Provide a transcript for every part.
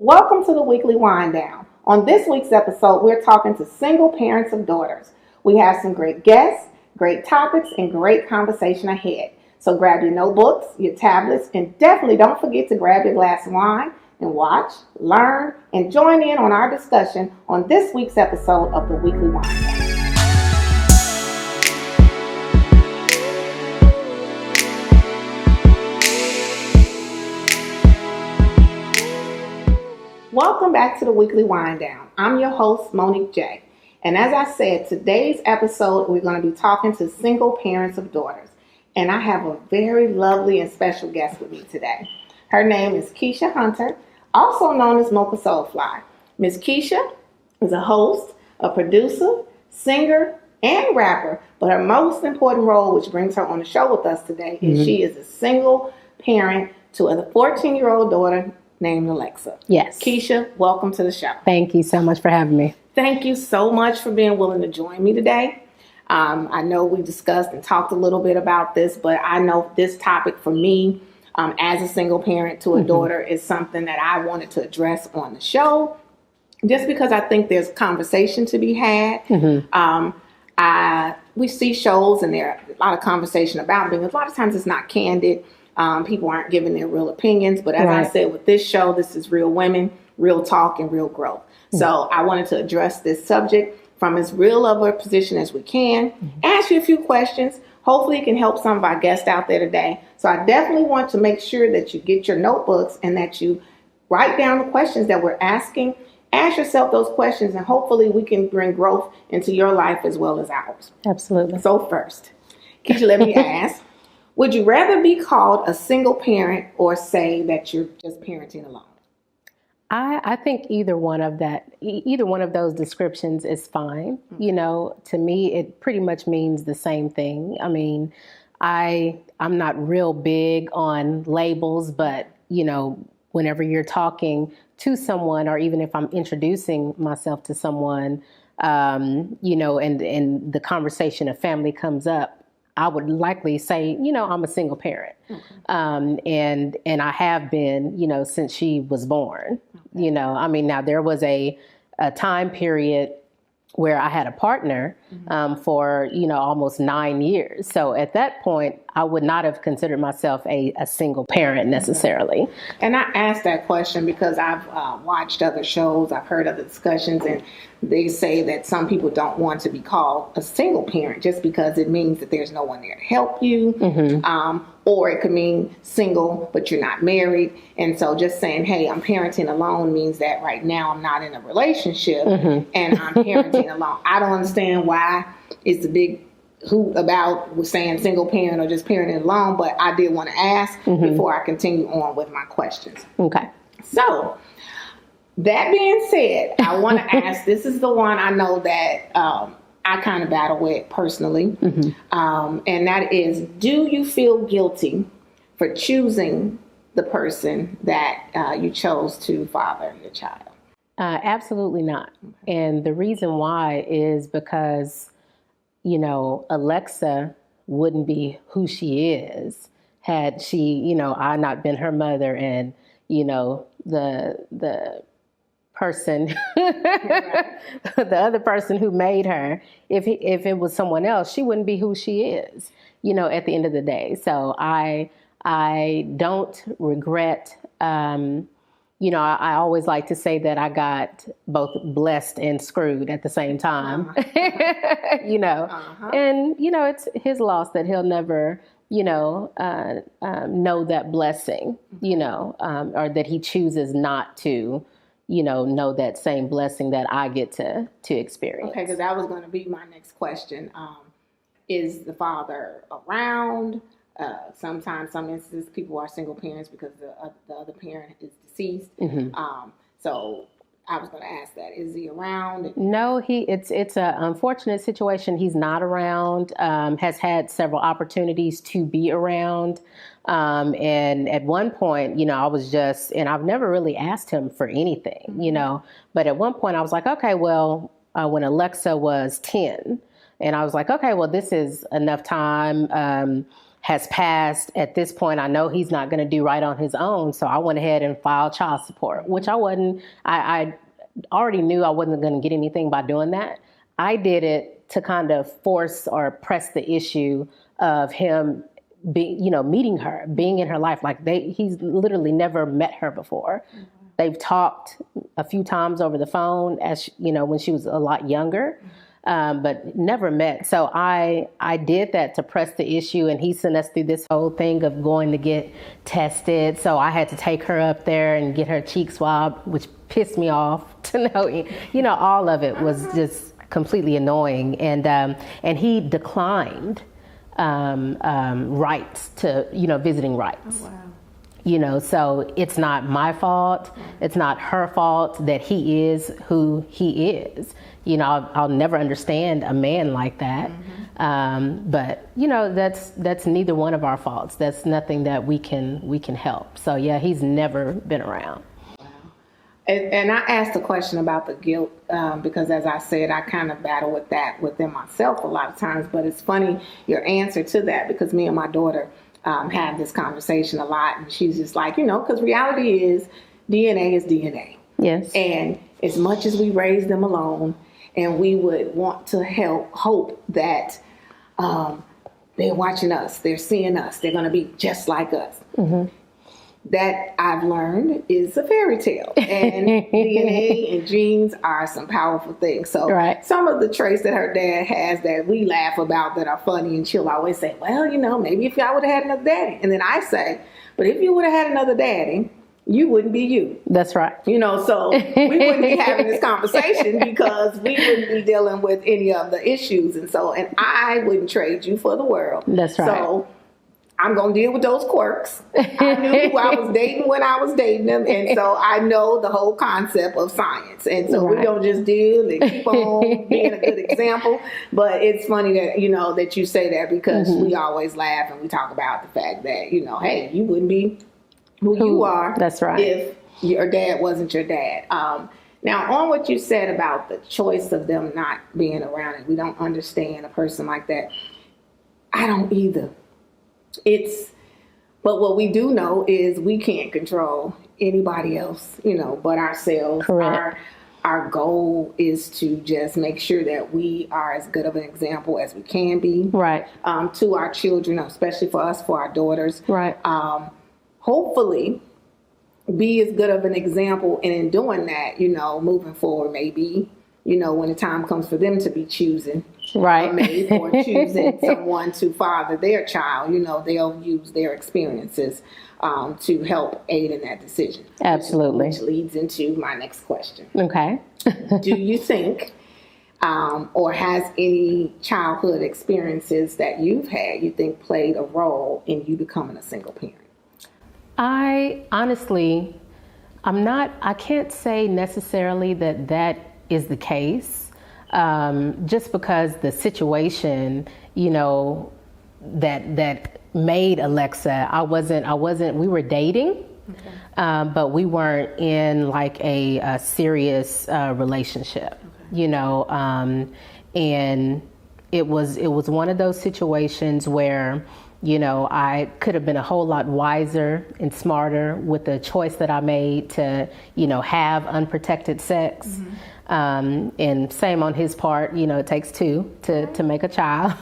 Welcome to the weekly wind down. On this week's episode, we're talking to single parents of daughters. We have some great guests, great topics, and great conversation ahead. So grab your notebooks, your tablets, and definitely don't forget to grab your glass of wine and watch, learn, and join in on our discussion on this week's episode of the weekly wind down. Welcome back to the weekly wind down. I'm your host, Monique J. And as I said, today's episode, we're going to be talking to single parents of daughters. And I have a very lovely and special guest with me today. Her name is Keisha Hunter, also known as Mocha Soulfly. Miss Keisha is a host, a producer, singer, and rapper. But her most important role, which brings her on the show with us today, is she is a single parent to a 14-year-old daughter named Alexa. Yes. Keisha, welcome to the show. Thank you so much for having me. Thank you so much for being willing to join me today. I know we discussed and talked a little bit about this, but I know this topic for me, as a single parent to a daughter, is something that I wanted to address on the show, just because I think there's conversation to be had. We see shows and there are a lot of conversation about things. A lot of times it's not candid. People aren't giving their real opinions. But as I said, with this show, this is real women, real talk, and real growth. So I wanted to address this subject from as real of a position as we can, ask you a few questions. Hopefully it can help some of our guests out there today. So I definitely want to make sure that you get your notebooks and that you write down the questions that we're asking. Ask yourself those questions, and hopefully we can bring growth into your life as well as ours. Absolutely. So first, Keisha, let me ask, would you rather be called a single parent or say that you're just parenting alone? I think either one of those descriptions is fine. You know, to me, it pretty much means the same thing. I mean, I'm not real big on labels, but, you know, whenever you're talking to someone, or even if I'm introducing myself to someone, you know, and the conversation of family comes up, I would likely say, you know, I'm a single parent. And I have been, you know, since she was born. You know, I mean, now there was a time period where I had a partner for, you know, almost 9 years. So at that point, I would not have considered myself a single parent necessarily. And I asked that question because I've watched other shows, I've heard other discussions, and they say that some people don't want to be called a single parent just because it means that there's no one there to help you. Or it could mean single, but you're not married. And so just saying, hey, I'm parenting alone means that right now I'm not in a relationship and I'm parenting alone. I don't understand why it's a big hoot about saying single parent or just parenting alone, but I did want to ask before I continue on with my questions. Okay. So that being said, I want to ask, this is the one I know that I kind of battle with personally. And that is, do you feel guilty for choosing the person that you chose to father your child? Absolutely not. And the reason why is because, you know, Alexa wouldn't be who she is had she, you know, I not been her mother, and, you know, the person, the other person who made her, if it was someone else, she wouldn't be who she is, you know, at the end of the day. So I don't regret, you know, I always like to say that I got both blessed and screwed at the same time, you know, and, you know, it's his loss that he'll never, you know that blessing, you know, or that he chooses not to, you know that same blessing that I get to experience. Okay, because that was going to be my next question. Is the father around? Sometimes, some instances, people are single parents because the other parent is deceased. So I was going to ask that. Is he around? No, it's a unfortunate situation. He's not around, has had several opportunities to be around. And at one point, you know, I was just, and I've never really asked him for anything, you know, but at one point I was like, okay, well, when Alexa was 10, and I was like, okay, well, this is enough time, has passed. At this point, I know he's not going to do right on his own. So I went ahead and filed child support, which I already knew I wasn't going to get anything by doing that. I did it to kind of force or press the issue of him meeting her, being in her life. Like he's literally never met her before. Mm-hmm. They've talked a few times over the phone when she was a lot younger. But never met. So I did that to press the issue, and he sent us through this whole thing of going to get tested. So I had to take her up there and get her cheek swabbed, which pissed me off to know, all of it was just completely annoying. And he declined rights to, visiting rights. Oh, wow. So it's not my fault. It's not her fault that he is who he is. I'll never understand a man like that. Mm-hmm. But that's neither one of our faults. That's nothing that we can help. So yeah, he's never been around. Wow. And I asked a question about the guilt because, as I said, I kind of battle with that within myself a lot of times. But it's funny your answer to that, because me and my daughter have this conversation a lot, and she's just like, because reality is DNA is DNA. Yes. And as much as we raise them alone, and we would want to hope that they're watching us, they're seeing us, they're going to be just like us. Mm-hmm. That I've learned is a fairy tale. And DNA and genes are some powerful things. So Some of the traits that her dad has that we laugh about that are funny, and she'll always say, well, maybe if I would have had another daddy. And then I say, but if you would have had another daddy, you wouldn't be you. That's right. So we wouldn't be having this conversation because we wouldn't be dealing with any of the issues. And I wouldn't trade you for the world. That's right. So I'm going to deal with those quirks. I knew who I was dating when I was dating them. And so I know the whole concept of science. And so we don't just deal and keep on being a good example. But it's funny that, that you say that, because we always laugh and we talk about the fact that, hey, you wouldn't be who you are. That's right. If your dad wasn't your dad. Now, on what you said about the choice of them not being around, and we don't understand a person like that, I don't either. But what we do know is we can't control anybody else, but ourselves. Correct. Our goal is to just make sure that we are as good of an example as we can be. Right. To our children, especially for us, for our daughters. Right. Hopefully be as good of an example, and in doing that, moving forward, maybe, when the time comes for them to be choosing right, mate, or choosing someone to father their child, they'll use their experiences to help aid in that decision. Absolutely. Which leads into my next question. Okay. Do you think, or has any childhood experiences that you've had, you think played a role in you becoming a single parent? I can't say necessarily that is the case, just because the situation, that made Alexa, we were dating, but we weren't in like a serious relationship, and it was one of those situations where, I could have been a whole lot wiser and smarter with the choice that I made to, have unprotected sex. Mm-hmm. And same on his part, it takes two to make a child.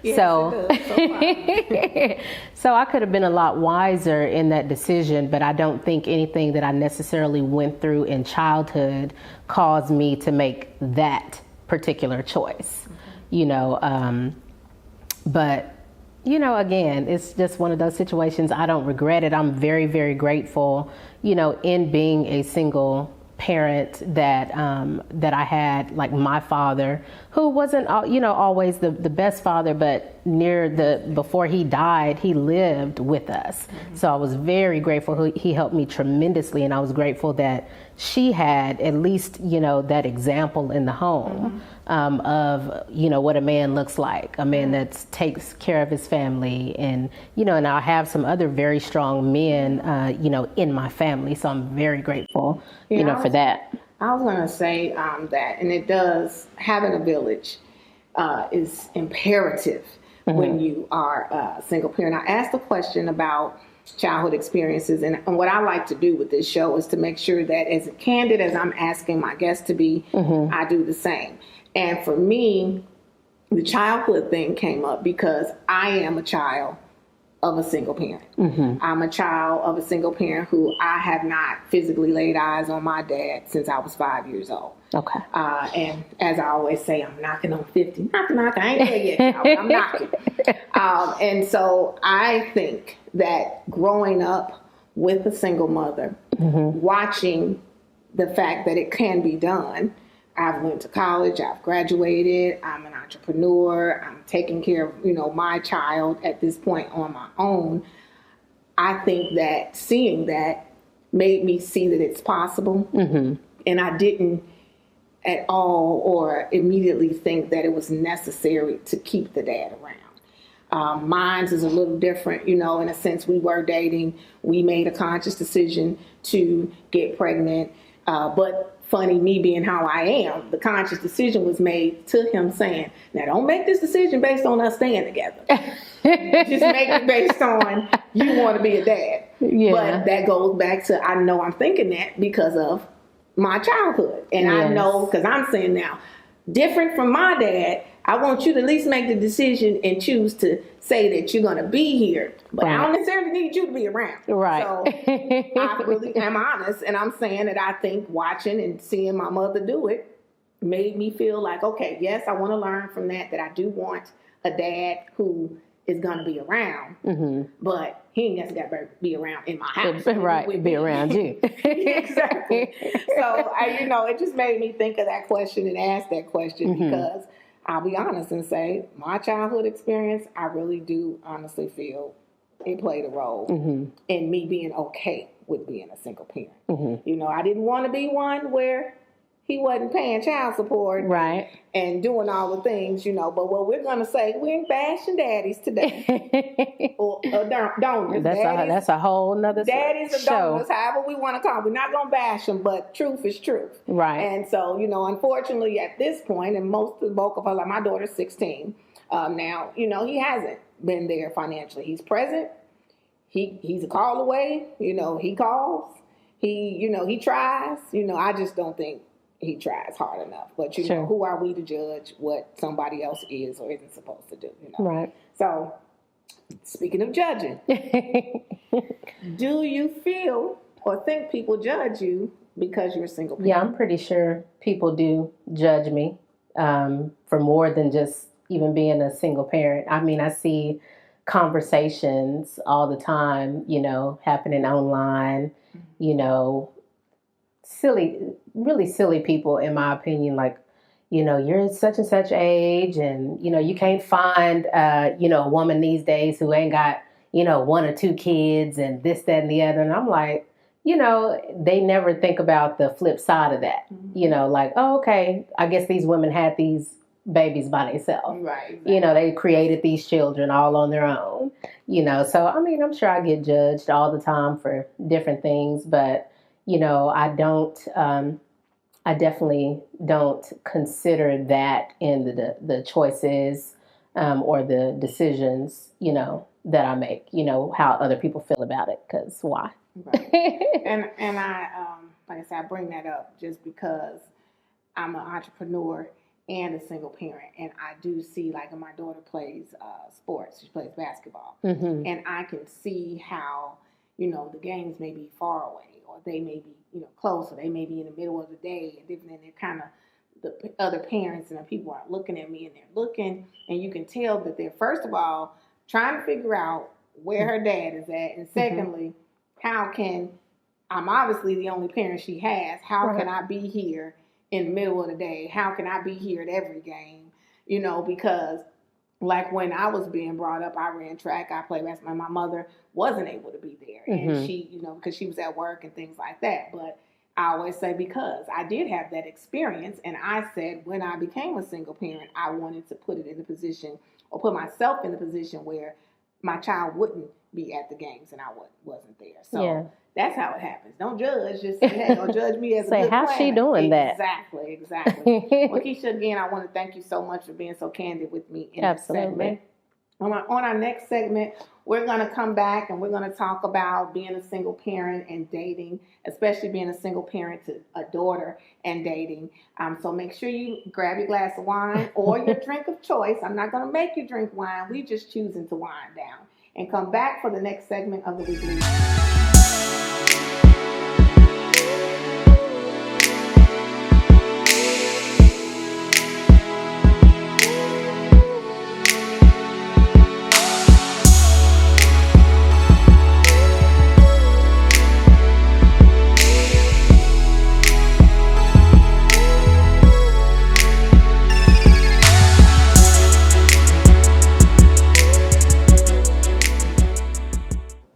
Yes, so, it does. So I could have been a lot wiser in that decision, but I don't think anything that I necessarily went through in childhood caused me to make that particular choice, but again, it's just one of those situations. I don't regret it. I'm very, very grateful, in being a single parent that I had, like my father, who wasn't, always the best father, but before he died, he lived with us. Mm-hmm. So I was very grateful. He helped me tremendously, and I was grateful that she had at least, that example in the home. Mm-hmm. Of, what a man looks like, a man that takes care of his family. And, and I have some other very strong men, in my family. So I'm very grateful, for that. I was going to say that, and it does, having a village is imperative. when you are a single parent. I asked a question about childhood experiences, and what I like to do with this show is to make sure that as candid as I'm asking my guests to be, I do the same. And for me, the childhood thing came up because I am a child of a single parent. I'm a child of a single parent who I have not physically laid eyes on my dad since I was 5 years old. Okay. And as I always say, I'm knocking on 50. Knock, I ain't there yet. I'm knocking. And so I think that growing up with a single mother, watching the fact that it can be done, I've went to college, I've graduated, I'm an entrepreneur, I'm taking care of, my child at this point on my own. I think that seeing that made me see that it's possible. And I didn't at all or immediately think that it was necessary to keep the dad around. Mine's is a little different, in a sense. We were dating. We made a conscious decision to get pregnant. But funny, me being how I am, the conscious decision was made to him saying, now don't make this decision based on us staying together. Just make it based on you want to be a dad. Yeah. But that goes back to, I know I'm thinking that because of my childhood. And I know, because I'm saying now, different from my dad, I want you to at least make the decision and choose to say that you're going to be here. But I don't necessarily need you to be around. Right. So I really am honest. And I'm saying that I think watching and seeing my mother do it made me feel like, okay, yes, I want to learn from that I do want a dad who is going to be around. But he ain't necessarily got to be around in my house. Right. Be around you. Exactly. So, it just made me think of that question and ask that question because I'll be honest and say my childhood experience, I really do honestly feel it played a role in me being okay with being a single parent. I didn't want to be one where he wasn't paying child support and doing all the things, but what we're going to say, we ain't bashing daddies today. or donors. That's a whole nother daddies or show. donors, however we want to call them. We're not going to bash them, but truth is truth. Right. And so, unfortunately at this point, and the bulk of her life, my daughter's 16 now, he hasn't been there financially. He's present. He's a call away. He calls. He tries. I just don't think he tries hard enough. But, know, who are we to judge what somebody else is or isn't supposed to do? Right. So, speaking of judging, do you feel or think people judge you because you're a single parent? Yeah, I'm pretty sure people do judge me for more than just even being a single parent. I mean, I see conversations all the time, happening online, really silly people, in my opinion, like, you're such and such age and, you can't find, a woman these days who ain't got, 1 or 2 kids and this, that, and the other. And I'm like, they never think about the flip side of that, like, oh, okay, I guess these women had these babies by themselves. Right. Exactly. They created these children all on their own, so, I mean, I'm sure I get judged all the time for different things, but I definitely don't consider that in the choices or the decisions, that I make, how other people feel about it, because why? Right. And I, like I said, I bring that up just because I'm an entrepreneur and a single parent. And I do see, like, my daughter plays sports. She plays basketball. And I can see how, the games may be far away or they may be, closer. They may be in the middle of the day and different. And they're kind of, the other parents and the people are looking at me and they're looking. And you can tell that they're, first of all, trying to figure out where her dad is at. And secondly, how can, I'm obviously the only parent she has. How can I be here in the middle of the day? How can I be here at every game? Because like when I was being brought up, I ran track, I played basketball. My mother wasn't able to be there. And she, because she was at work and things like that. But I always say, because I did have that experience. And I said, when I became a single parent, I wanted to put it in a position or put myself in a position where my child wouldn't be at the games and I wasn't there. So that's how it happens. Don't judge. Just say, hey, don't judge me as a good how's she doing that? Exactly. Well, Keisha, again, I want to thank you so much for being so candid with me in this segment. On our next segment, we're going to come back and we're going to talk about being a single parent and dating, especially being a single parent to a daughter and dating. So make sure you grab your glass of wine or your drink of choice. I'm not going to make you drink wine. We just choosing to wind down. And come back for the next segment of the weekly.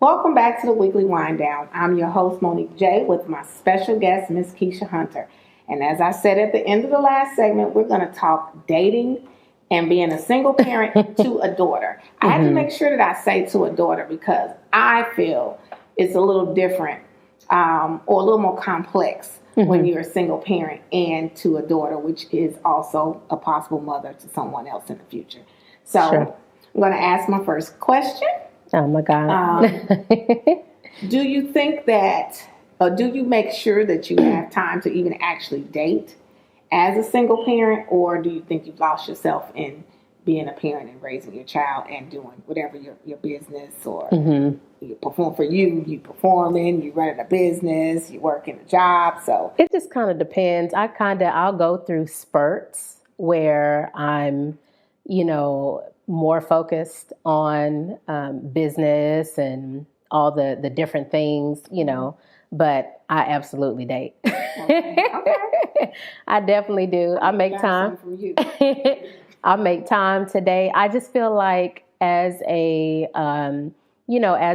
Welcome back to the Weekly Wind Down. I'm your host, Monique J, with my special guest, Miss Keisha Hunter. And as I said at the end of the last segment, we're going to talk dating and being a single parent to a daughter. I had to make sure that I say to a daughter because I feel it's a little different or a little more complex when you're a single parent and to a daughter, which is also a possible mother to someone else in the future. So I'm going to ask my first question. Oh my God. Do you think that, or do you make sure that you have time to even actually date as a single parent, or do you think you've lost yourself in being a parent and raising your child and doing whatever your business or you perform for you performing, you running a business, you working a job? So it just kind of depends. I'll go through spurts where I'm, more focused on business and all the different things, but I absolutely date. Okay. I definitely do. I make time. From you. I make time today. I just feel like as as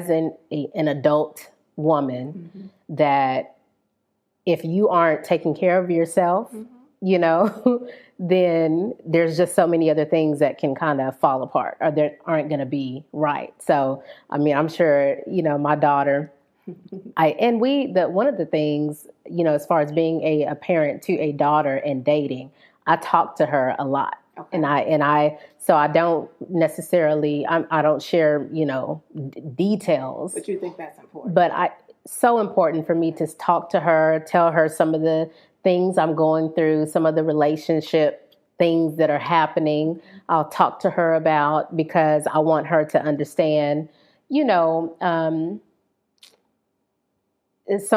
an adult woman, that if you aren't taking care of yourself, then there's just so many other things that can kind of fall apart or that aren't going to be right. So, I mean, I'm sure, my daughter, one of the things, as far as being a parent to a daughter and dating, I talk to her a lot. Okay. So I don't necessarily, I don't share, details. But you think that's important. But so important for me to talk to her, tell her some of the things I'm going through, some of the relationship things that are happening. I'll talk to her about because I want her to understand, some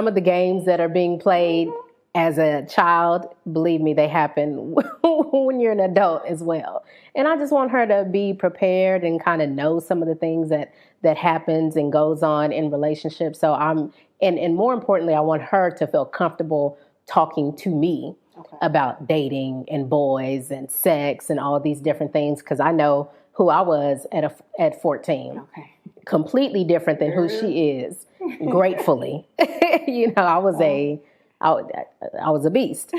of the games that are being played as a child, believe me, they happen when you're an adult as well. And I just want her to be prepared and kind of know some of the things that happens and goes on in relationships. So and more importantly, I want her to feel comfortable talking to me about dating and boys and sex and all these different things, because I know who I was at 14. Okay. Completely different than who she is, gratefully. I was a beast.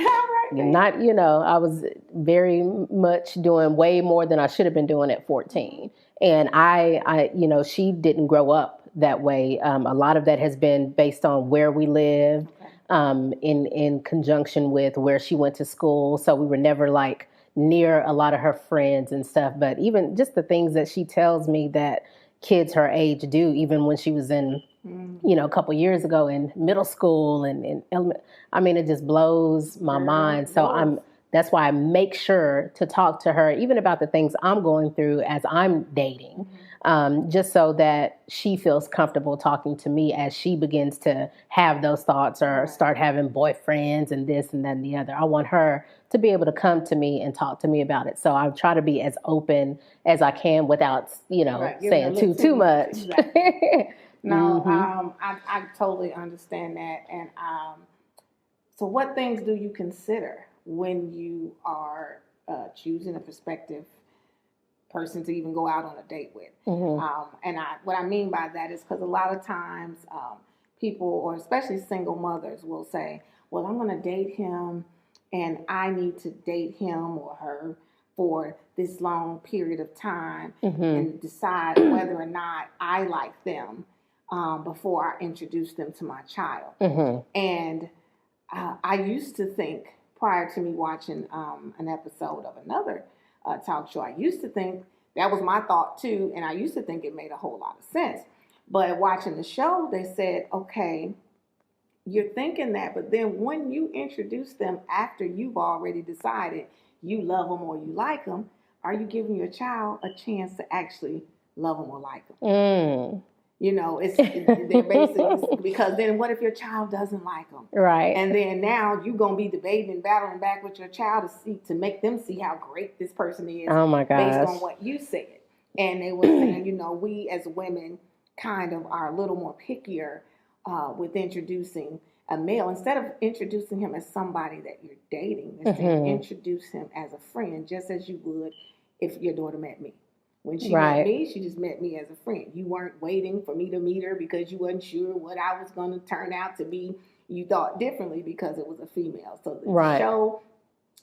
Not, I was very much doing way more than I should have been doing at 14. And I she didn't grow up that way. A lot of that has been based on where we lived, in conjunction with where she went to school. So we were never like near a lot of her friends and stuff. But even just the things that she tells me that kids her age do, even when she was in, a couple years ago in middle school and in elementary, I mean, it just blows my mind. So that's why I make sure to talk to her, even about the things I'm going through as I'm dating, just so that she feels comfortable talking to me as she begins to have those thoughts or start having boyfriends and this and that and the other. I want her to be able to come to me and talk to me about it. So I try to be as open as I can without, saying too much. Exactly. No, I totally understand that. And so what things do you consider when you are choosing a prospective person to even go out on a date with? What I mean by that is because a lot of times people, or especially single mothers, will say, well, I'm going to date him and I need to date him or her for this long period of time and decide whether or not I like them before I introduce them to my child. And I used to think, prior to me watching an episode of another talk show, I used to think that was my thought too. And I used to think it made a whole lot of sense. But watching the show, they said, okay, you're thinking that, but then when you introduce them after you've already decided you love them or you like them, are you giving your child a chance to actually love them or like them? Mm. You know, they're basically, because then what if your child doesn't like them? Right. And then now you're going to be debating and battling back with your child to make them see how great this person is. Oh my gosh. Based on what you said. And they were saying, you know, we as women kind of are a little more pickier with introducing a male. Instead of introducing him as somebody that you're dating, instead introduce him as a friend, just as you would if your daughter met me. When she met me, she just met me as a friend. You weren't waiting for me to meet her because you wasn't sure what I was going to turn out to be. You thought differently because it was a female. So the show,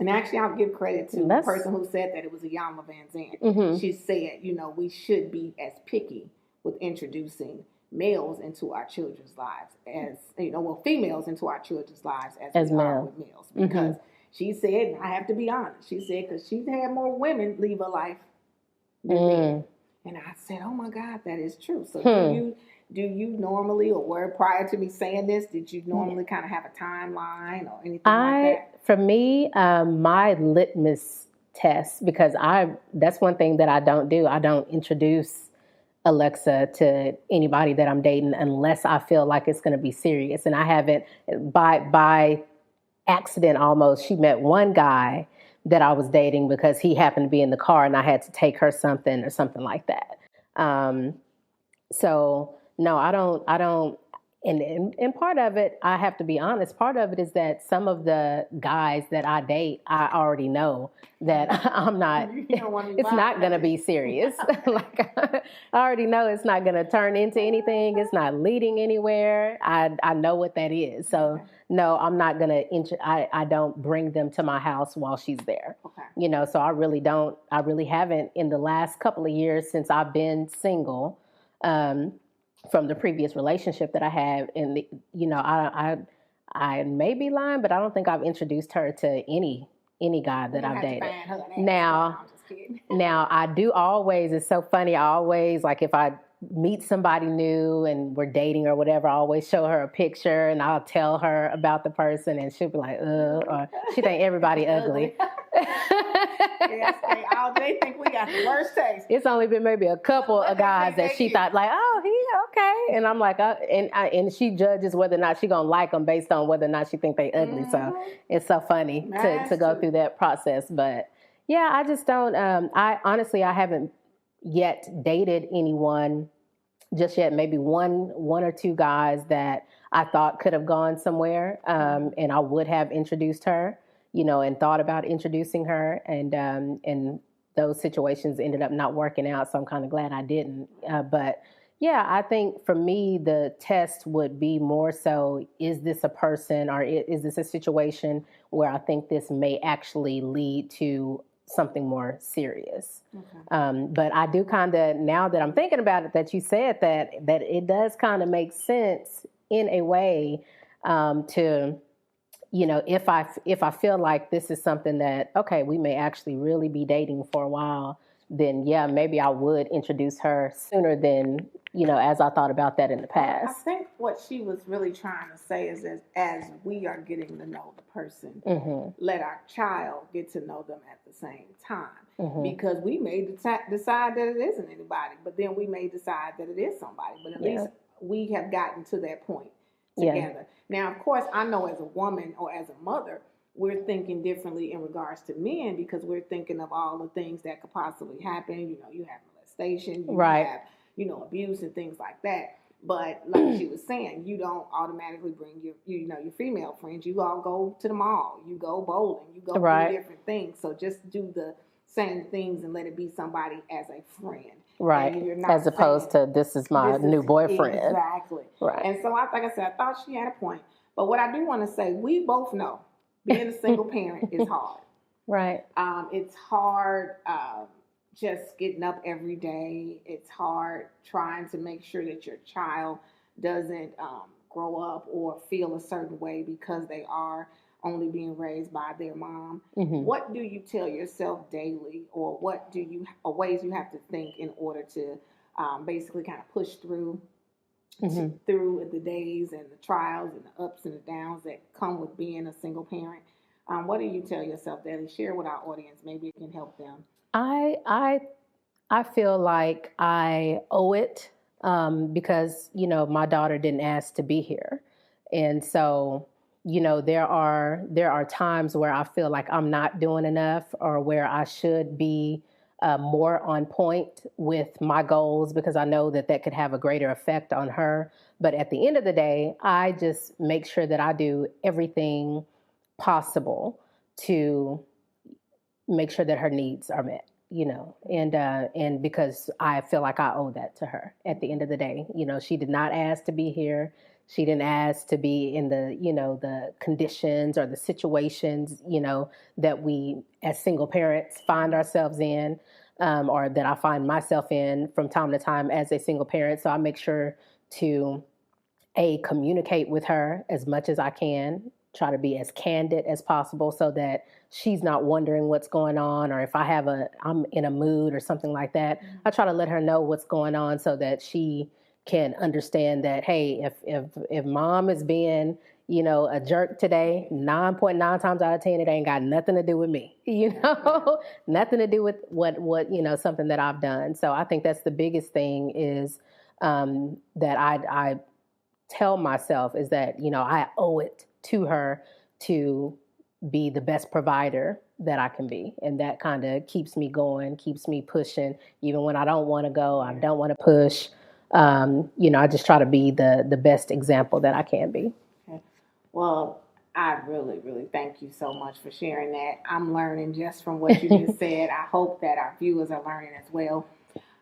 and actually I'll give credit to the person who said that, it was Iyanla Vanzant. She said, you know, we should be as picky with introducing males into our children's lives as, you know, well, females into our children's lives as we are with males. Because she said, and I have to be honest, she said, because she's had more women leave her life than men. And I said, oh my God, that is true. So do you normally, or were prior to me saying this, did you normally kind of have a timeline or anything like that? For me, my litmus test, because that's one thing that I don't do. I don't introduce Alexa to anybody that I'm dating unless I feel like it's going to be serious. And I haven't, by accident almost, she met one guy that I was dating because he happened to be in the car and I had to take her something or something like that. So no, I don't, and part of it, I have to be honest, part of it is that some of the guys that I date, I already know that I'm not, it's not going to be serious. Like, I already know it's not going to turn into anything. It's not leading anywhere. I know what that is. So no, I'm not going to, I don't bring them to my house while she's there. Okay. You know, so I really haven't in the last couple of years since I've been single, from the previous relationship that I had. And, you know, I may be lying, but I don't think I've introduced her to any guy that I've dated. Now I do always, it's so funny. I always, like, if I meet somebody new and we're dating or whatever, I always show her a picture and I'll tell her about the person and she'll be like, or she think everybody ugly. Yes, they think we got the worst taste. It's only been maybe a couple of guys that she thought like, oh, he okay, and I'm like, and she judges whether or not she gonna like them based on whether or not she think they ugly. So it's so funny to go through that process. But yeah, I just don't. I honestly, I haven't yet dated anyone just yet. Maybe one or two guys that I thought could have gone somewhere, and I would have introduced her, you know, and thought about introducing her, and those situations ended up not working out. So I'm kind of glad I didn't. But yeah, I think for me, the test would be more so, is this a person or is this a situation where I think this may actually lead to something more serious. Okay. But I do kind of, now that I'm thinking about it, that you said that it does kind of make sense in a way, to, you know, if I feel like this is something that, okay, we may actually really be dating for a while, then yeah, maybe I would introduce her sooner than, you know, as I thought about that in the past. I think what she was really trying to say is as we are getting to know the person, let our child get to know them at the same time. Because we may decide that it isn't anybody, but then we may decide that it is somebody. But at least we have gotten to that point together. Now, of course, I know as a woman or as a mother, we're thinking differently in regards to men because we're thinking of all the things that could possibly happen. You know, you have molestation, you have, you know, abuse and things like that. But like she was saying, you don't automatically bring your female friends. You all go to the mall, you go bowling, you go do different things. So just do the same things and let it be somebody as a friend. Right. As opposed to this is my new boyfriend. Exactly. Right. And so like I said, I thought she had a point. But what I do want to say, we both know being a single parent is hard. Right. It's hard just getting up every day. It's hard trying to make sure that your child doesn't grow up or feel a certain way because they are only being raised by their mom. Mm-hmm. What do you tell yourself daily, or or ways you have to think in order to basically kind of push through Mm-hmm. through the days and the trials and the ups and the downs that come with being a single parent? What do you tell yourself daily? Share with our audience. Maybe it can help them. I feel like I owe it because my daughter didn't ask to be here, and so there are times where I feel like I'm not doing enough, or where I should be more on point with my goals, because I know that could have a greater effect on her. But at the end of the day, I just make sure that I do everything possible to make sure that her needs are met, and because I feel like I owe that to her at the end of the day. She did not ask to be here. She didn't ask to be in the conditions or the situations, that we as single parents find ourselves in, or that I find myself in from time to time as a single parent. So I make sure to communicate with her as much as I can, try to be as candid as possible so that she's not wondering what's going on, or if I'm in a mood or something like that, I try to let her know what's going on so that she can understand that, hey, if mom is being, a jerk today, 9.9 times out of 10, it ain't got nothing to do with me, nothing to do with what, something that I've done. So I think that's the biggest thing is that I tell myself is that, I owe it to her to be the best provider that I can be. And that kind of keeps me going, keeps me pushing. Even when I don't want to go, I don't want to push. I just try to be the best example that I can be. Okay. Well, I really, really thank you so much for sharing that. I'm learning just from what you just said. I hope that our viewers are learning as well.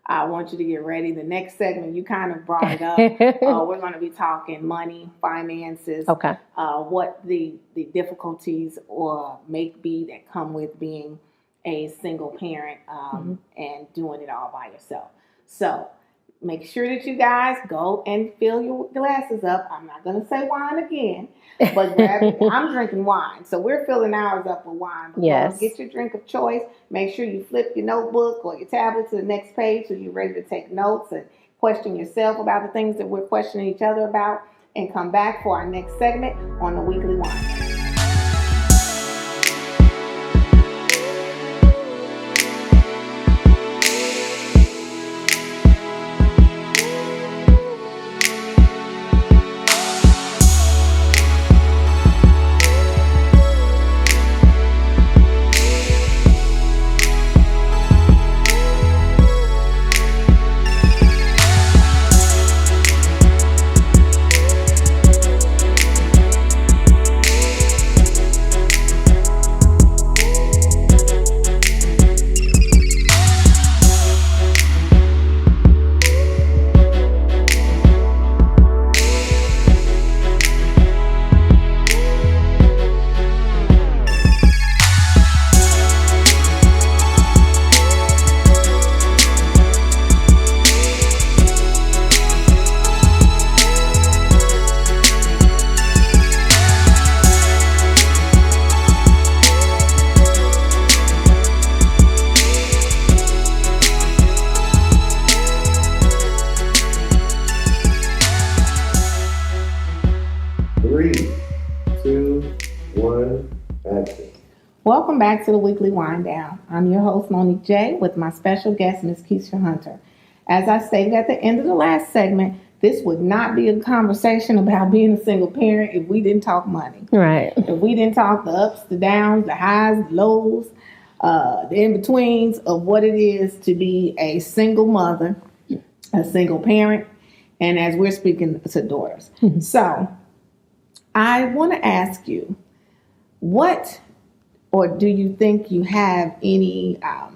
I want you to get ready. The next segment, you kind of brought it up. We're going to be talking money, finances, okay. What the difficulties or may be that come with being a single parent and doing it all by yourself. So make sure that you guys go and fill your glasses up. I'm not going to say wine again, but I'm drinking wine. So we're filling ours up with wine. Yes. Get your drink of choice. Make sure you flip your notebook or your tablet to the next page so you're ready to take notes and question yourself about the things that we're questioning each other about, and come back for our next segment on the Weekly Wine. Welcome back to the Weekly Wind Down. I'm your host, Monique J, with my special guest, Ms. Keisha Hunter. As I stated at the end of the last segment, this would not be a conversation about being a single parent if we didn't talk money. Right. If we didn't talk the ups, the downs, the highs, the lows, the in-betweens of what it is to be a single mother, a single parent, and as we're speaking to daughters. Mm-hmm. So I want to ask you, or do you think you have any, I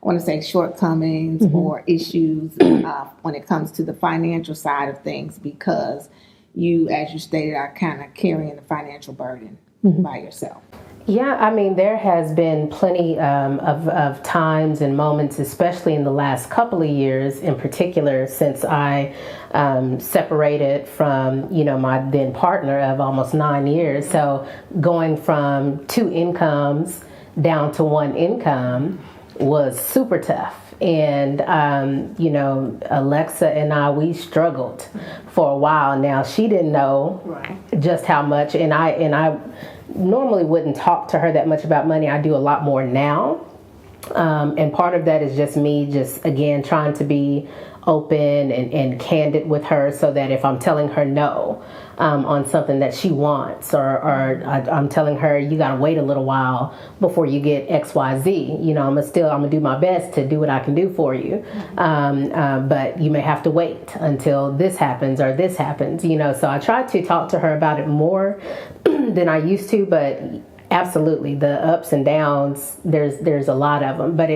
want to say shortcomings or issues when it comes to the financial side of things, because you, as you stated, are kind of carrying the financial burden by yourself? Yeah, I mean, there has been plenty of times and moments, especially in the last couple of years in particular, since I separated from, my then partner of almost 9 years. So going from two incomes down to one income was super tough. And, Alexa and I, we struggled for a while. Now, she didn't know just how much, and I normally wouldn't talk to her that much about money. I do a lot more now. And part of that is just me again, trying to be open and candid with her so that if I'm telling her no on something that she wants, or I'm telling her, you got to wait a little while before you get XYZ, I'm gonna do my best to do what I can do for you. But you may have to wait until this happens or this happens, so I try to talk to her about it more than I used to, but absolutely, the ups and downs, there's a lot of them, but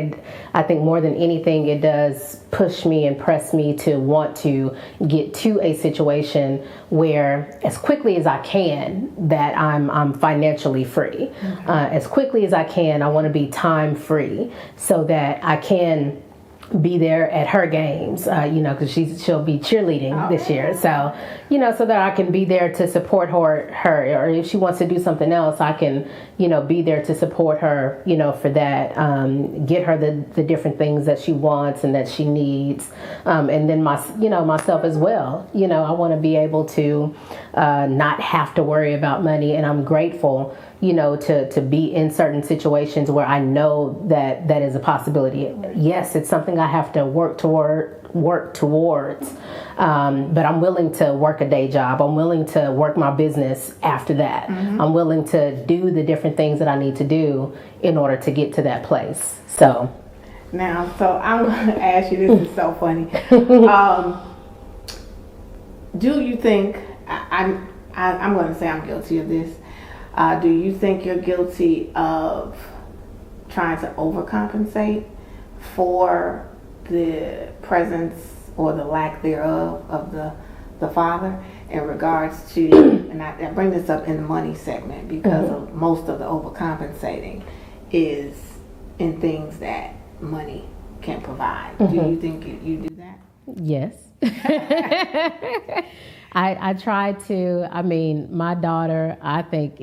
I think more than anything, it does push me and press me to want to get to a situation where, as quickly as I can, that I'm financially free. As quickly as I can, I want to be time free so that I can be there at her games, because she'll be cheerleading this year. So, so that I can be there to support her, or if she wants to do something else, I can, be there to support her, for that, get her the different things that she wants and that she needs. And then myself as well, I want to be able to not have to worry about money. And I'm grateful, to be in certain situations where I know that is a possibility. Yes, it's something I have to work towards, but I'm willing to work a day job. I'm willing to work my business after that. I'm willing to do the different things that I need to do in order to get to that place. So I'm going to ask you, this is so funny. Do you think, I'm going to say I'm guilty of this. Do you think you're guilty of trying to overcompensate for the presence or the lack thereof of the father in regards to, and I bring this up in the money segment because of most of the overcompensating is in things that money can provide. Do you think you do that? Yes. I try to. I mean, my daughter, I think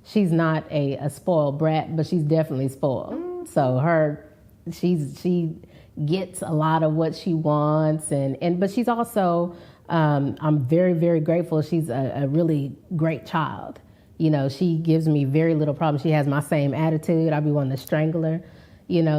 she's not a spoiled brat, but she's definitely spoiled. So she gets a lot of what she wants, but she's also, I'm very, very grateful. She's a really great child. She gives me very little problem. She has my same attitude. I be wanting to strangle her,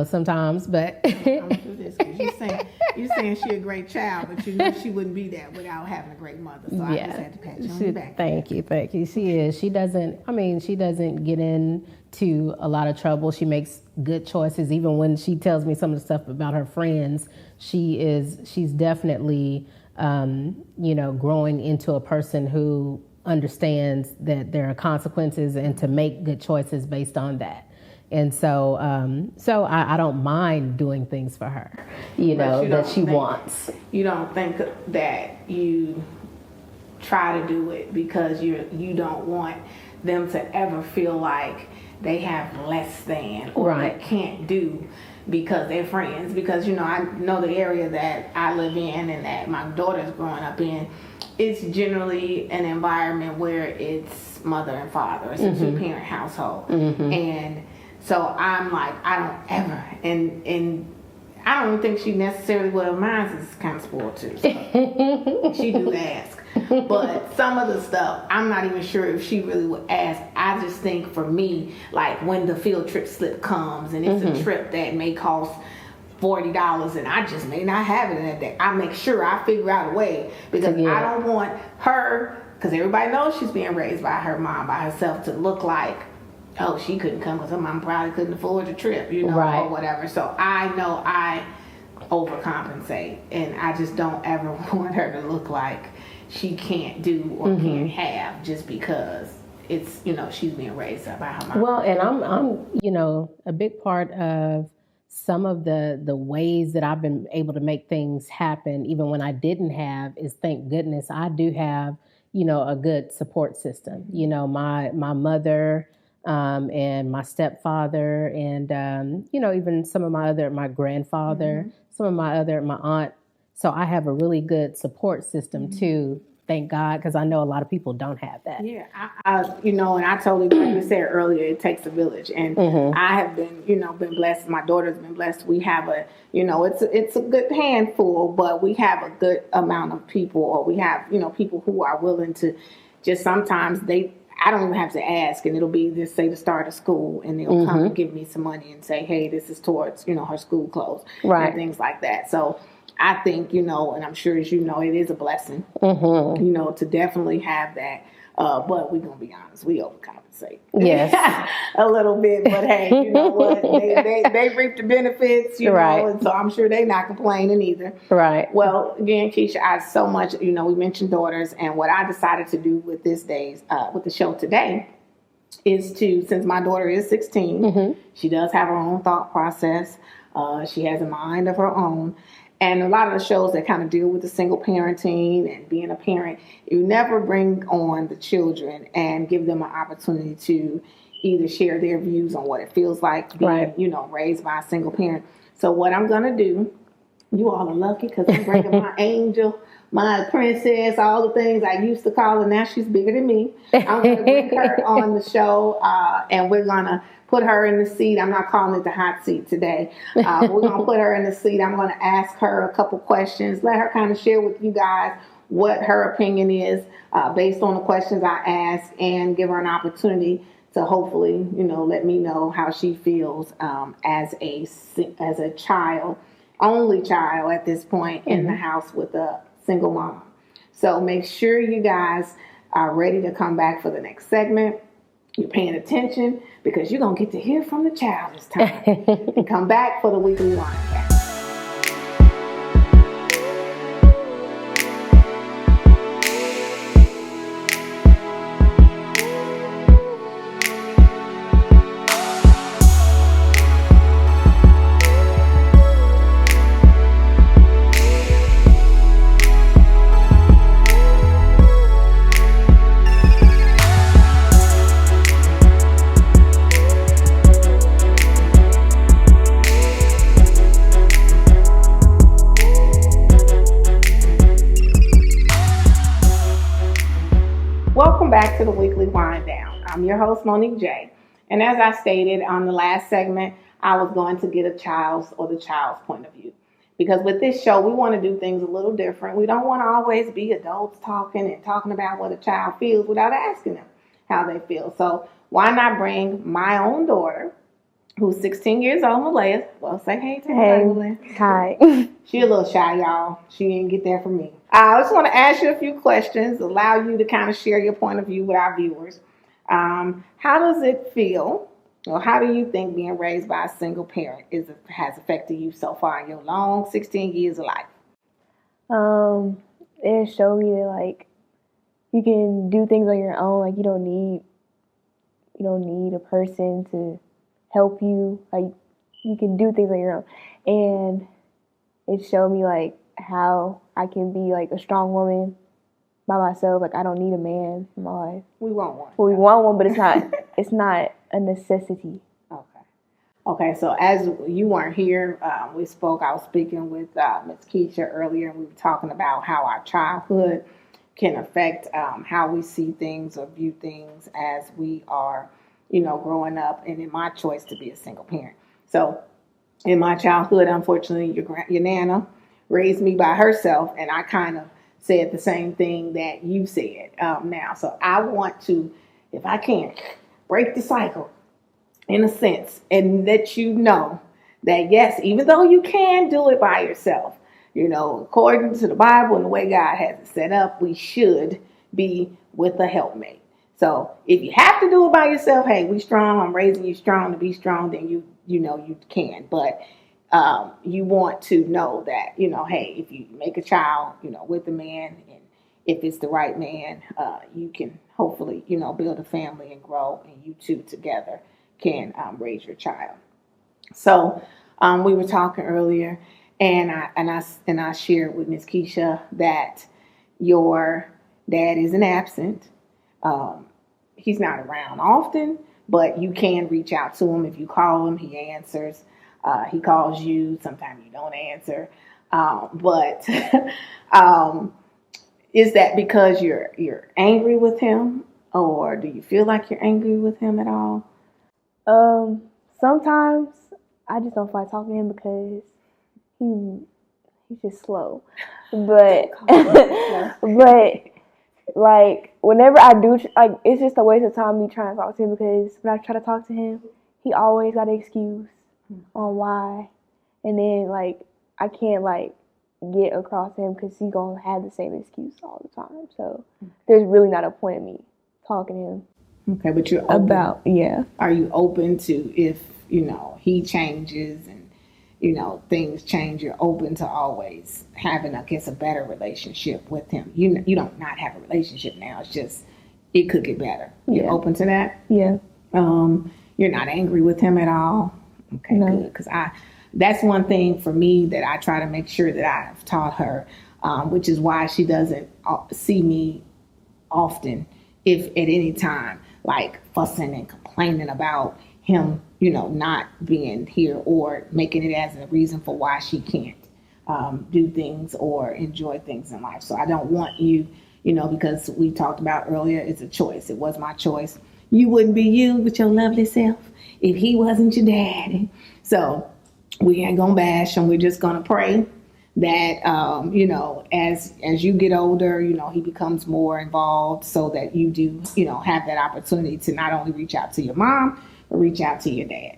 sometimes, but. I'm gonna do this because you're saying she's a great child, but she wouldn't be that without having a great mother. So I just had to pat you on the back. Thank you. She is. She doesn't get into a lot of trouble. She makes good choices. Even when she tells me some of the stuff about her friends, she's definitely, growing into a person who understands that there are consequences and to make good choices based on that. And so I don't mind doing things for her, that she wants. You don't think that you try to do it because you don't want them to ever feel like they have less than or they can't do because they're friends. Because, I know the area that I live in and that my daughter's growing up in, it's generally an environment where it's mother and father. It's a two-parent household. And so I'm like, I don't ever, and I don't even think she necessarily would have mine is kind of spoiled too. So she do ask. But some of the stuff, I'm not even sure if she really would ask. I just think for me, like when the field trip slip comes and it's a trip that may cost $40 and I just may not have it that day, I make sure I figure out a way because I don't want her, because everybody knows she's being raised by her mom, by herself, to look like, oh, she couldn't come because her mom probably couldn't afford the trip, or whatever. So I know I overcompensate, and I just don't ever want her to look like she can't do or can't have just because it's, she's being raised up by her mom. Well, and I'm a big part of some of the ways that I've been able to make things happen, even when I didn't have, is thank goodness I do have, a good support system. My mother, and my stepfather, and even some of my grandfather, some of my aunt. So I have a really good support system too. Thank God, because I know a lot of people don't have that. Yeah, and I totally, like you said earlier, it takes a village, and I have been, been blessed. My daughter's been blessed. We have it's a good handful, but we have a good amount of people, or we have, people who are willing to just sometimes I don't even have to ask, and it'll be just say the start of school, and they'll come and give me some money and say, hey, this is towards, her school clothes, and things like that. So I think, and I'm sure as it is a blessing, to definitely have that. But we're going to be honest, we overcompensate. Yes. A little bit, but hey, you know what? They reap the benefits, and so I'm sure they're not complaining either. Right. Well, again, Keisha, I so much, we mentioned daughters, and what I decided to do with with the show today is since my daughter is 16, she does have her own thought process. She has a mind of her own. And a lot of the shows that kind of deal with the single parenting and being a parent, you never bring on the children and give them an opportunity to either share their views on what it feels like being, raised by a single parent. So what I'm going to do, you all are lucky because I'm bringing my angel, my princess, all the things I used to call her. Now she's bigger than me. I'm going to bring her on the show, and we're going to put her in the seat. I'm not calling it the hot seat today. We're going to put her in the seat. I'm going to ask her a couple questions, let her kind of share with you guys what her opinion is based on the questions I ask, and give her an opportunity to hopefully, let me know how she feels as a child, only child at this point in the house with a single mom. So make sure you guys are ready to come back for the next segment. You're paying attention because you're going to get to hear from the child this time. And come back for the weekly Winecast. Welcome back to the weekly wind down. I'm your host, Monique J. And as I stated on the last segment, I was going to get the child's point of view. Because with this show, we want to do things a little different. We don't want to always be adults talking about what a child feels without asking them how they feel. So why not bring my own daughter, who's 16 years old, Malaya. Well, say hey to her, Malaya. Hi. She a little shy, y'all. She didn't get that from me. I just want to ask you a few questions, allow you to kind of share your point of view with our viewers. How does it feel, or how do you think being raised by a single parent has affected you so far in your long 16 years of life? It showed me that you can do things on your own. Like you don't need a person to help you. Like you can do things on your own, and it showed me how I can be a strong woman by myself. I don't need a man in my life. We want one. Well, we want one, but it's not a necessity. Okay. So as you weren't here, I was speaking with Ms. Keisha earlier, and we were talking about how our childhood can affect how we see things or view things as we are, growing up, and in my choice to be a single parent. So in my childhood, unfortunately, your Nana raised me by herself, and I kind of said the same thing that you said now. So I want to, if I can, break the cycle in a sense and let you know that, yes, even though you can do it by yourself, according to the Bible and the way God has it set up, we should be with a helpmate. So if you have to do it by yourself, hey, we strong, I'm raising you strong to be strong, then you can. But you want to know that, hey, if you make a child, with a man, and if it's the right man, you can hopefully, build a family and grow, and you two together can raise your child. So we were talking earlier, and I shared with Ms. Keisha that your dad isn't absent. He's not around often, but you can reach out to him. If you call him, he answers. He calls you. Sometimes you don't answer. But is that because you're angry with him, or do you feel like you're angry with him at all? Sometimes I just don't feel like talking to him because he's just slow. But but like whenever I do, like it's just a waste of time me trying to talk to him because when I try to talk to him, he always got an excuse on why, and then like I can't like get across to him because he's gonna have the same excuse all the time. So there's really not a point in me talking to him. Okay, but you're open. Yeah. Are you open to if he changes and things change? You're open to always having, I guess, a better relationship with him. You don't not have a relationship now. It's just it could get better. You're open to that. Yeah. You're not angry with him at all. Okay, no. Good. Because that's one thing for me that I try to make sure that I've taught her, which is why she doesn't see me often, if at any time, like fussing and complaining about him, not being here or making it as a reason for why she can't do things or enjoy things in life. So I don't want you, because we talked about earlier, it's a choice. It was my choice. You wouldn't be you with your lovely self if he wasn't your daddy. So we ain't gonna bash him. We're just gonna pray that as you get older, he becomes more involved so that you do, have that opportunity to not only reach out to your mom, but reach out to your dad.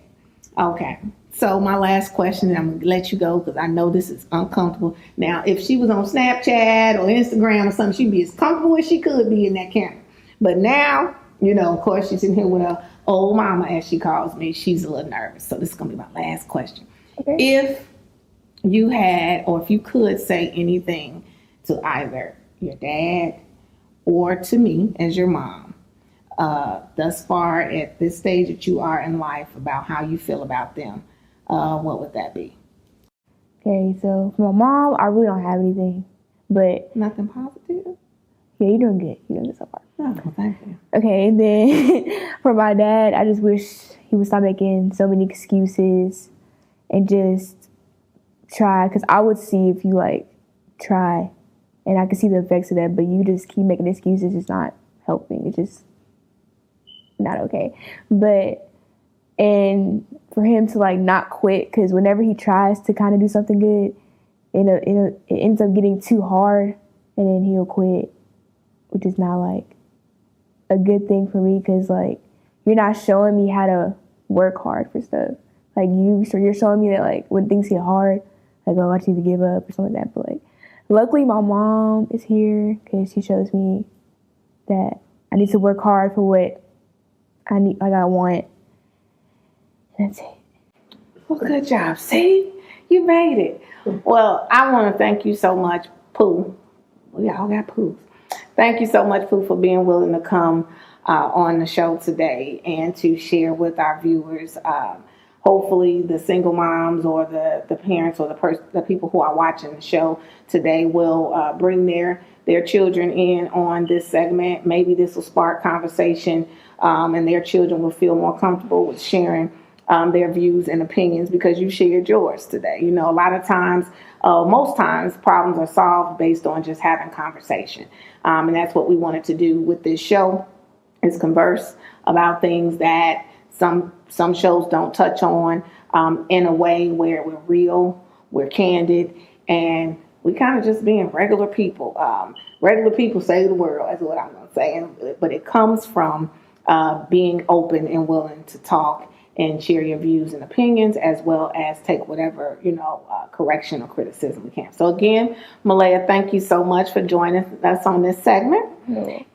Okay. So my last question, and I'm going to let you go because I know this is uncomfortable. Now, if she was on Snapchat or Instagram or something, she'd be as comfortable as she could be in that camera. But now, of course, she's in here with her old mama, as she calls me. She's a little nervous. So this is going to be my last question. Okay. If you had, or if you could say anything to either your dad or to me as your mom, thus far at this stage that you are in life about how you feel about them, what would that be? Okay, so for my mom, I really don't have anything, but nothing positive. Yeah, you're doing good. You're doing good so far. Oh, well, thank you. Okay, and then for my dad, I just wish he would stop making so many excuses and just try, because I would see if you try, and I could see the effects of that, but you just keep making excuses. It's not helping. It's just not okay. And for him to not quit, because whenever he tries to kind of do something good, it ends up getting too hard, and then he'll quit, which is not a good thing for me, because you're not showing me how to work hard for stuff. You're showing me that when things get hard, I need to give up or something like that. But luckily my mom is here because she shows me that I need to work hard for what I need, I want. That's it. Well, good job. See, you made it. Well, I want to thank you so much, Pooh. We all got Poohs. Thank you so much, Pooh, for being willing to come on the show today and to share with our viewers. Hopefully the single moms or the parents or the people who are watching the show today will bring their children in on this segment. Maybe this will spark conversation and their children will feel more comfortable with sharing their views and opinions because you shared yours today. A lot of times, most times, problems are solved based on just having conversation. And that's what we wanted to do with this show, is converse about things that some shows don't touch on in a way where we're real, we're candid, and we kind of just being regular people. Regular people save the world, is what I'm going to say. But it comes from being open and willing to talk and share your views and opinions, as well as take whatever, correction or criticism we can. So again, Malaya, thank you so much for joining us on this segment.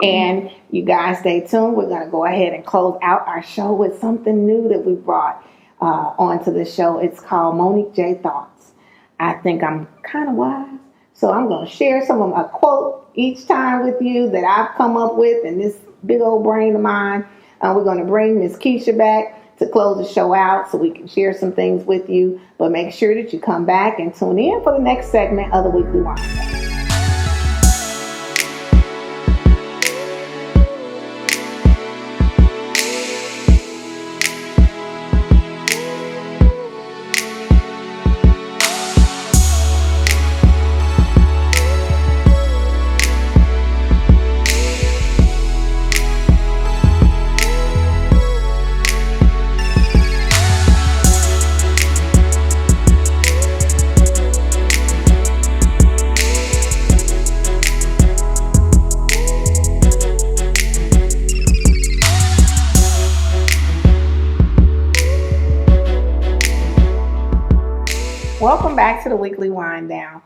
And you guys stay tuned. We're going to go ahead and close out our show with something new that we brought onto the show. It's called Monique J Thoughts. I think I'm kind of wise, so I'm going to share a quote each time with you that I've come up with in this big old brain of mine. We're going to bring Miss Keisha back to close the show out so we can share some things with you. But make sure that you come back and tune in for the next segment of the Weekly Wine. Welcome back to the Weekly Wind Down.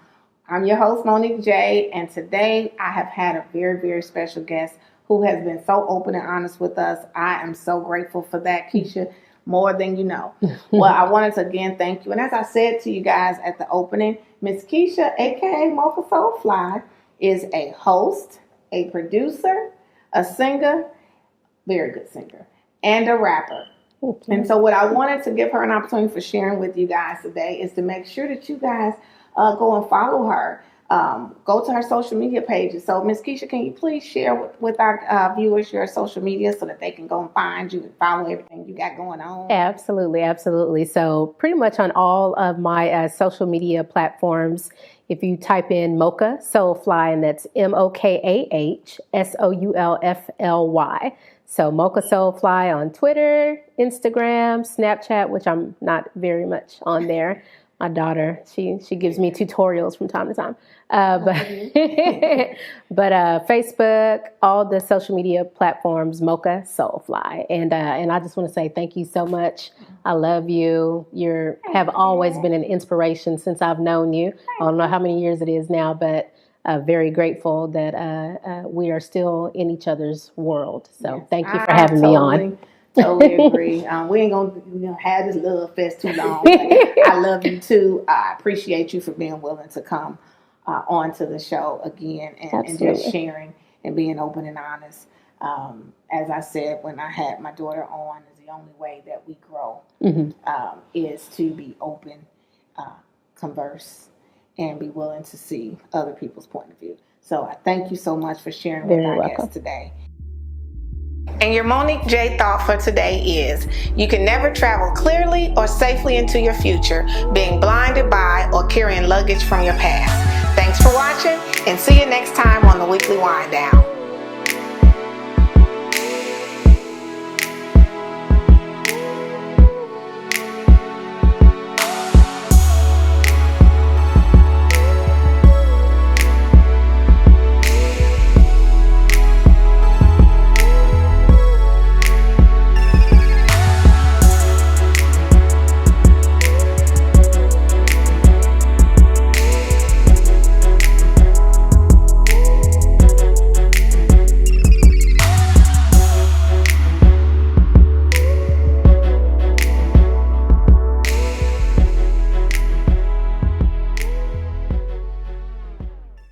I'm your host, Monique J, and today I have had a very, very special guest who has been so open and honest with us. I am so grateful for that, Keisha, more than you know. Well, I wanted to again thank you. And as I said to you guys at the opening, Miss Keisha, aka Mocha Soulfly, is a host, a producer, a singer, very good singer, and a rapper. And so what I wanted to give her an opportunity for sharing with you guys today is to make sure that you guys go and follow her. Go to her social media pages. So Miss Keisha, can you please share with our viewers your social media so that they can go and find you and follow everything you got going on? Absolutely, absolutely. So pretty much on all of my social media platforms, if you type in Mocha Soulfly, and that's MOKAH SOULFLY. So Mocha Soulfly on Twitter, Instagram, Snapchat, which I'm not very much on there. My daughter, she gives me tutorials from time to time. But Facebook, all the social media platforms, Mocha Soulfly. And I just want to say thank you so much. I love you. You have always been an inspiration since I've known you. I don't know how many years it is now, but very grateful that we are still in each other's world. So Yes, thank you for having me on. Totally agree. We ain't gonna have this love fest too long. But I love you too. I appreciate you for being willing to come onto the show again and just sharing and being open and honest. As I said, when I had my daughter on, is the only way that we grow is to be open, converse, and be willing to see other people's point of view. So I thank you so much for sharing with our guests today. And your Monique J thought for today is, you can never travel clearly or safely into your future being blinded by or carrying luggage from your past. Thanks for watching, and see you next time on the Weekly Wind Down.